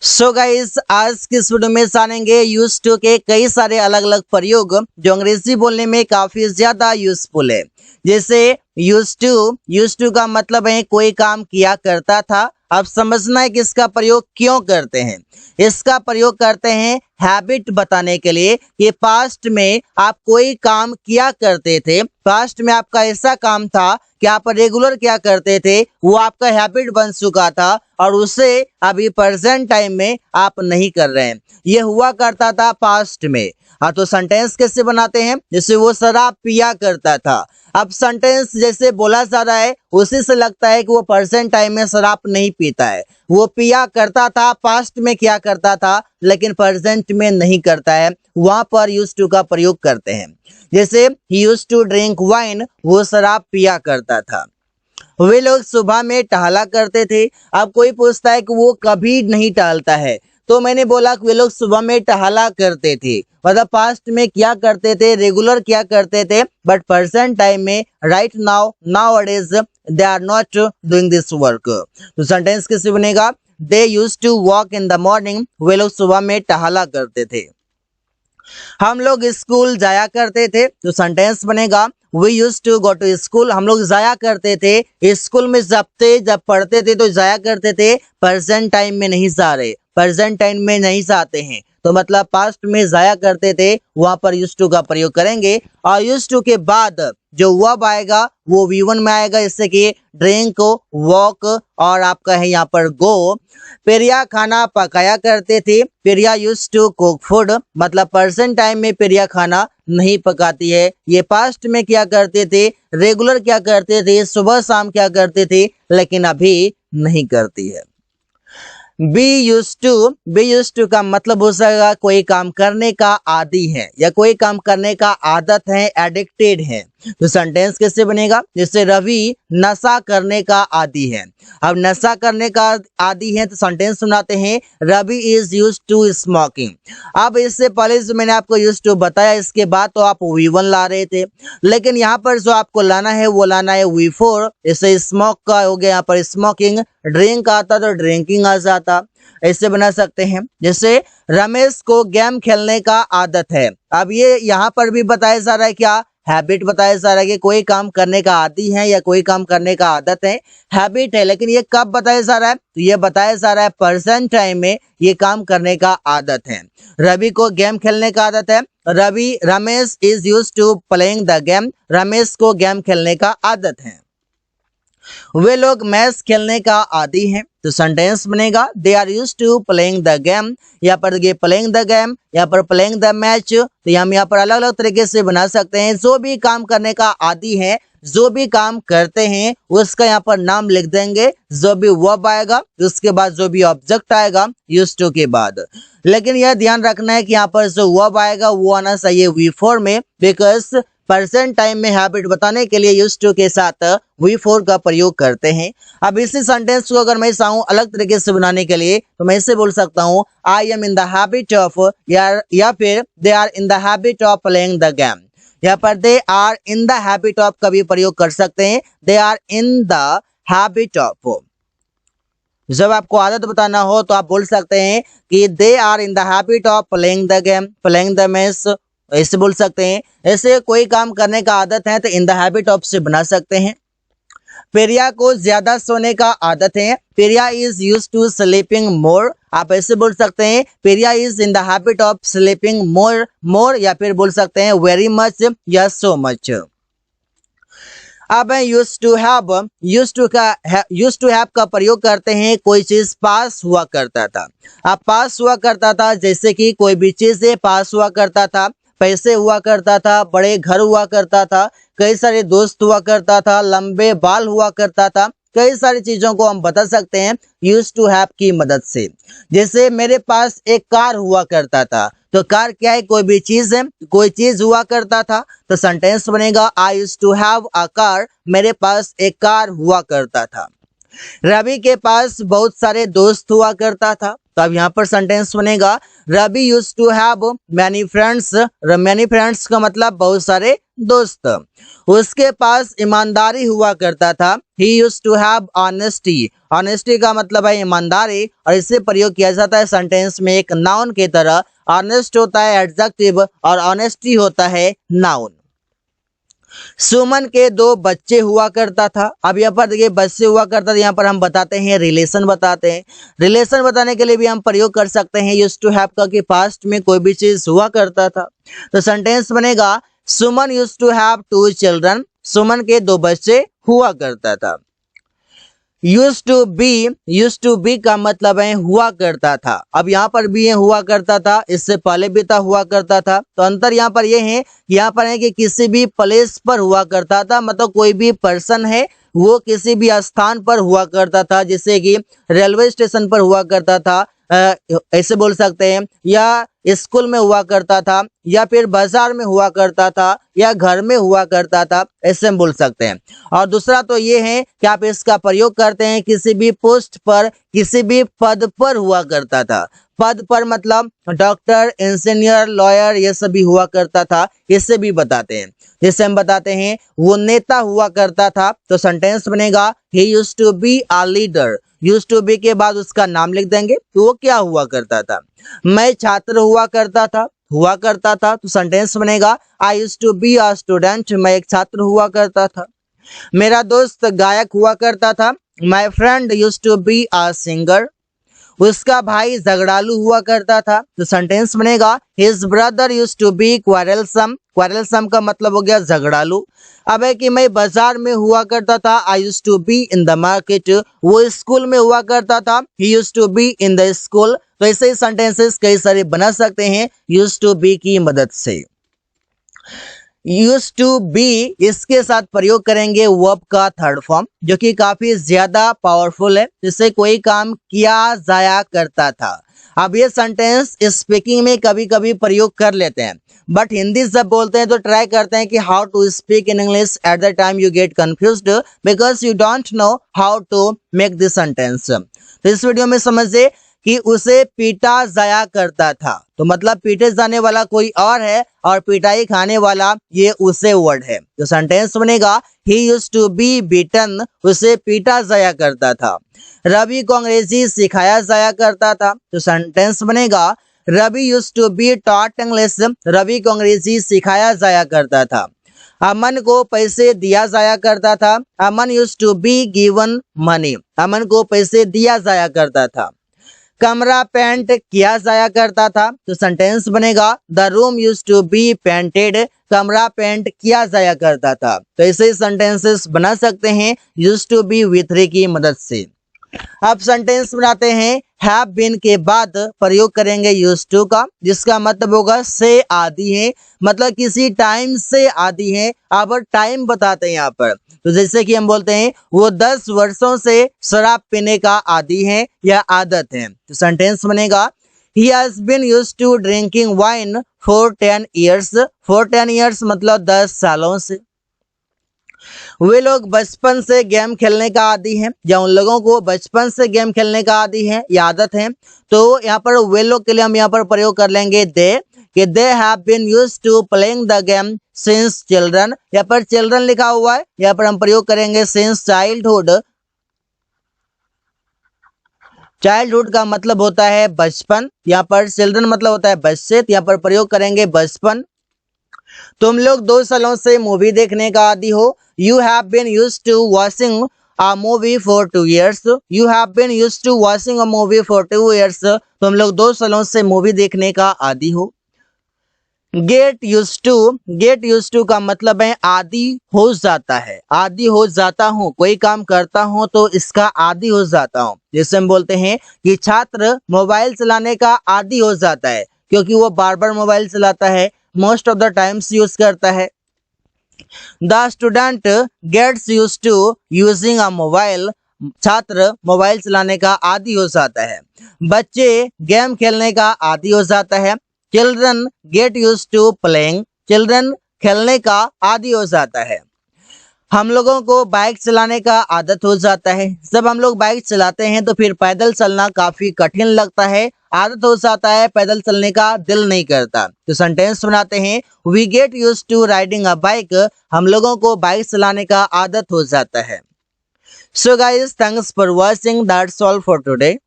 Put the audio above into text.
So guys, आज की इस वीडियो में जानेंगे यूज टू के कई सारे अलग अलग प्रयोग जो अंग्रेजी बोलने में काफी ज्यादा यूजफुल है। जैसे यूज टू का मतलब है कोई काम किया करता था। अब समझना है कि इसका प्रयोग क्यों करते हैं। इसका प्रयोग करते हैं हैबिट बताने के लिए कि पास्ट में आप कोई काम किया करते थे, पास्ट में आपका ऐसा काम था कि आप रेगुलर क्या करते थे, वो आपका हैबिट बन चुका था और उसे अभी प्रेजेंट टाइम में आप नहीं कर रहे हैं। ये हुआ करता था पास्ट में। हाँ, तो सेंटेंस कैसे बनाते हैं? जैसे वो शराब पिया करता था। अब सेंटेंस जैसे बोला जा रहा है उसी से लगता है कि वो प्रेजेंट टाइम में शराब नहीं पीता है। वो पिया करता था, पास्ट में क्या करता था, लेकिन प्रेजेंट में नहीं करता है। वहां पर यूज टू का प्रयोग करते हैं। जैसे ही यूज टू ड्रिंक वाइन, वो शराब पिया करता था। वे लोग सुबह में टहला करते थे। अब कोई पूछता है कि वो कभी नहीं टहलता है, तो मैंने बोला कि वे लोग सुबह में टहला करते थे, मतलब पास्ट में क्या करते थे, रेगुलर क्या करते थे, बट प्रेजेंट टाइम में right nowadays they are not doing this work. तो सेंटेंस कैसे बनेगा? They use to walk in the morning, वे लोग सुबह में टहला करते थे। हम लोग स्कूल जाया करते थे, तो सेंटेंस बनेगा we use to go to school, हम लोग जाया करते थे। स्कूल में जब पढ़ते थे तो जाया करते थे, प्रेजेंट टाइम में नहीं जा रहे, प्रेजेंट टाइम में नहीं जाते हैं, तो मतलब पास्ट में जाया करते थे, वहां पर यूज टू का प्रयोग करेंगे। और यूज टू के बाद जो वर्ब आएगा वो V1 में आएगा, जैसे कि ड्रिंक, वॉक और आपका है यहाँ पर गो। पेरिया खाना पकाया करते थे, पेरिया यूज टू कुक फूड, मतलब प्रेजेंट टाइम में पेरिया खाना नहीं पकाती है। ये पास्ट में क्या करते थे, रेगुलर क्या करते थे, सुबह शाम क्या करते थे, लेकिन अभी नहीं करती है। बी यूज टू का मतलब हो जाएगा कोई काम करने का आदी है या कोई काम करने का आदत है, एडिक्टेड है। तो सेंटेंस कैसे बनेगा? जैसे रवि नशा करने का आदी है। अब नशा करने का आदी है तो सेंटेंस सुनाते हैं Ravi is use to smoking. अब इससे पहले जो मैंने आपको यूज टू बताया, इसके बाद तो आप V1 ला रहे थे, लेकिन यहाँ पर जो आपको लाना है वो लाना है V4। जैसे स्मोक का हो गया यहाँ पर स्मोकिंग, ड्रिंक आता तो ड्रिंकिंग आ जाता। ऐसे बना सकते हैं। जैसे रमेश को गेम खेलने का आदत है। अब ये यहाँ पर भी बताया जा रहा है क्या? हैबिट बताया जा रहा है कि कोई काम करने का आदी है या कोई काम करने का आदत है, हैबिट है। लेकिन ये कब बताया जा रहा है? तो ये बताया जा रहा है प्रेजेंट टाइम में ये काम करने का आदत है। रवि को गेम खेलने का आदत है। Ramesh is use to playing the game, Ramesh को गेम खेलने का आदत है। वे लोग मैच खेलने का आदी हैं, तो सेंटेंस बनेगा they are use to playing the game. यहाँ पर ये प्लेइंग द गेम, यहाँ पर प्लेइंग द मैच, तो हम यहाँ पर अलग अलग तरीके से बना सकते हैं। जो भी काम करने का आदी है, जो भी काम करते हैं, उसका यहाँ पर नाम लिख देंगे। जो भी वर्ब आएगा उसके बाद जो भी ऑब्जेक्ट आएगा यूज टू के बाद। लेकिन यह ध्यान रखना है कि यहाँ पर जो वर्ब आएगा वो आना चाहिए V4 में, बिकॉज प्रेजेंट टाइम में हैबिट बताने के लिए यूज टू के साथ V4 का प्रयोग करते हैं। अब इसी सेंटेंस को अगर मैं चाहूँ अलग तरीके से बनाने के लिए तो मैं इसे बोल सकता हूँ I am in the habit of, या फिर they are in the habit of playing the game. यहाँ पर they are in the habit of का भी प्रयोग कर सकते हैं। They are in the habit of, जब आपको आदत बताना हो तो आप बोल सकते हैं कि they are in the habit of playing the game, playing the match, ऐसे बोल सकते हैं। ऐसे कोई काम करने का आदत है तो इन द हैबिट ऑफ से बना सकते हैं। पेरिया को ज्यादा सोने का आदत है, Priya is use to sleeping more, आप ऐसे बोल सकते हैं Priya is in the habit of sleeping more, या फिर बोल सकते हैं वेरी मच या सो मच। अब यूज टू हैव का प्रयोग करते हैं कोई चीज पास हुआ करता था। अब पास हुआ करता था जैसे कि कोई भी चीज पास हुआ करता था, पैसे हुआ करता था, बड़े घर हुआ करता था, कई सारे दोस्त हुआ करता था, लंबे बाल हुआ करता था, कई सारी चीजों को हम बता सकते हैं यूज टू हैव की मदद से। जैसे मेरे पास एक कार हुआ करता था, तो कार क्या है? कोई भी चीज है, कोई चीज हुआ करता था, तो सेंटेंस बनेगा I use to have a car, मेरे पास एक कार हुआ करता था। रवि के पास बहुत सारे दोस्त हुआ करता था, तो अब यहाँ पर सेंटेंस बनेगा Ravi used to have many friends. Many friends का मतलब बहुत सारे दोस्त। उसके पास ईमानदारी हुआ करता था। He used to have honesty. Honesty का मतलब है ईमानदारी और इसे प्रयोग किया जाता है सेंटेंस में एक नाउन की तरह। ऑनेस्ट होता है एडजेक्टिव और ऑनेस्टी होता है नाउन। सुमन के 2 बच्चे हुआ करता था। अब यहाँ पर देखिए बच्चे हुआ करता था, यहाँ पर हम बताते हैं रिलेशन बताते हैं। रिलेशन बताने के लिए भी हम प्रयोग कर सकते हैं यूज्ड टू हैव का कि पास्ट में कोई भी चीज हुआ करता था। तो सेंटेंस बनेगा सुमन यूज्ड टू हैव 2 चिल्ड्रन। सुमन के 2 बच्चे हुआ करता था। यूज्ड टू बी का मतलब है हुआ करता था। अब यहाँ पर भी ये हुआ करता था, इससे पहले भी था हुआ करता था। तो अंतर यहाँ पर ये है, यहाँ पर है कि किसी भी प्लेस पर हुआ करता था, मतलब कोई भी पर्सन है वो किसी भी स्थान पर हुआ करता था, जैसे कि रेलवे स्टेशन पर हुआ करता था, ऐसे बोल सकते हैं, या स्कूल में हुआ करता था, या फिर बाजार में हुआ करता था, या घर में हुआ करता था, ऐसे हम बोल सकते हैं। और दूसरा तो ये है कि आप इसका प्रयोग करते हैं किसी भी पोस्ट पर, किसी भी पद पर हुआ करता था। पद पर मतलब डॉक्टर, इंजीनियर, लॉयर, ये सभी हुआ करता था, इससे भी बताते हैं। जैसे हम बताते हैं वो नेता हुआ करता था, तो सेंटेंस बनेगा he used to be a leader. Used to be के बाद उसका नाम लिख देंगे तो वो क्या हुआ करता था। मैं छात्र हुआ करता था, हुआ करता था, तो सेंटेंस बनेगा I used to be a student. मैं एक छात्र हुआ करता था। मेरा दोस्त गायक हुआ करता था। My friend used to be a singer. उसका भाई झगड़ालू हुआ करता था, तो सेंटेंस बनेगा his brother used to be quarrelsome. Quarrelsome का मतलब हो गया झगड़ालू। अब है कि मैं बाजार में हुआ करता था। I used to be in the market. वो स्कूल में हुआ करता था। He used to be in the school. तो ऐसे ही सेंटेंसेस कई सारे बना सकते हैं यूज्ड टू बी की मदद से। यूज्ड टू बी इसके साथ प्रयोग करेंगे वर्ब का थर्ड फॉर्म, जो कि काफी ज्यादा पावरफुल है, जिससे कोई काम किया जाया करता था। अब ये सेंटेंस स्पीकिंग में कभी कभी प्रयोग कर लेते हैं, बट हिंदी जब बोलते हैं तो ट्राई करते हैं कि how to speak in English. At the time you get confused because you don't know how to make this sentence. तो इस वीडियो में समझिए कि उसे पीटा जाया करता था, तो मतलब पीटे जाने वाला कोई और है और पिटाई खाने वाला ये उसे वर्ड है। तो सेंटेंस बनेगा he used to be beaten. उसे पीटा जाया करता था। रवि को अंग्रेजी सिखाया जाया करता था, तो सेंटेंस बनेगा Ravi used to be taught English. रवि को अंग्रेजी सिखाया जाया करता था। अमन को पैसे दिया जाया करता था। Aman used to be given money. Aman को पैसे दिया जाया करता था। कमरा पेंट किया जाया करता था, तो सेंटेंस बनेगा the room used to be painted. कमरा पेंट किया जाया करता था। तो ऐसे ही सेंटेंसेस बना सकते हैं यूज्ड टू बी विथ रे की मदद से। अब सेंटेंस बनाते हैं हैव बीन के बाद प्रयोग करेंगे यूज्ड टू का, जिसका मतलब होगा से आदि है, मतलब किसी टाइम से आदि है। अब टाइम बताते हैं यहाँ पर, तो जैसे कि हम बोलते हैं वो 10 वर्षों से शराब पीने का आदी है या आदत है, तो सेंटेंस बनेगा he has been used to drinking wine for 10 years। For 10 years मतलब 10 सालों से। वे लोग बचपन से गेम खेलने का आदी हैं, या उन लोगों को बचपन से गेम खेलने का आदी है या आदत है, तो यहाँ पर वे लोग के लिए हम यहाँ पर प्रयोग कर लेंगे दे, कि they have been used to playing the game since children. यहाँ पर चिल्ड्रन लिखा हुआ है, यहाँ पर हम प्रयोग करेंगे सिंस चाइल्डहुड। चाइल्डहुड का मतलब होता है बचपन, यहाँ पर चिल्ड्रन मतलब होता है बच्चे, तो यहाँ पर प्रयोग करेंगे बचपन। तुम लोग 2 सालों से मूवी देखने का आदी हो। You have been used to watching a movie for 2 years। You have been used to watching a movie for 2 years। तुम लोग 2 सालों से मूवी देखने का आदी हो। गेट यूज्ड टू का मतलब है आदी हो जाता है। आदी हो जाता हूँ, कोई काम करता हूँ तो इसका आदी हो जाता हूँ। जैसे हम बोलते हैं कि छात्र मोबाइल चलाने का आदी हो जाता है, क्योंकि वो बार बार मोबाइल चलाता है, most of the times use करता है। The student gets used to using a mobile. छात्र मोबाइल चलाने का आदी हो जाता है। बच्चे गेम खेलने का आदी हो जाता है। Children get used to playing. Children खेलने का आदी हो जाता है। हम लोगों को बाइक चलाने का आदत हो जाता है। जब हम लोग बाइक चलाते हैं तो फिर पैदल चलना काफी कठिन लगता है, आदत हो जाता है, पैदल चलने का दिल नहीं करता। तो सेंटेंस बनाते हैं, we get use to riding a bike. हम लोगों को बाइक चलाने का आदत हो जाता है। So guys, thanks for watching, that's all for today.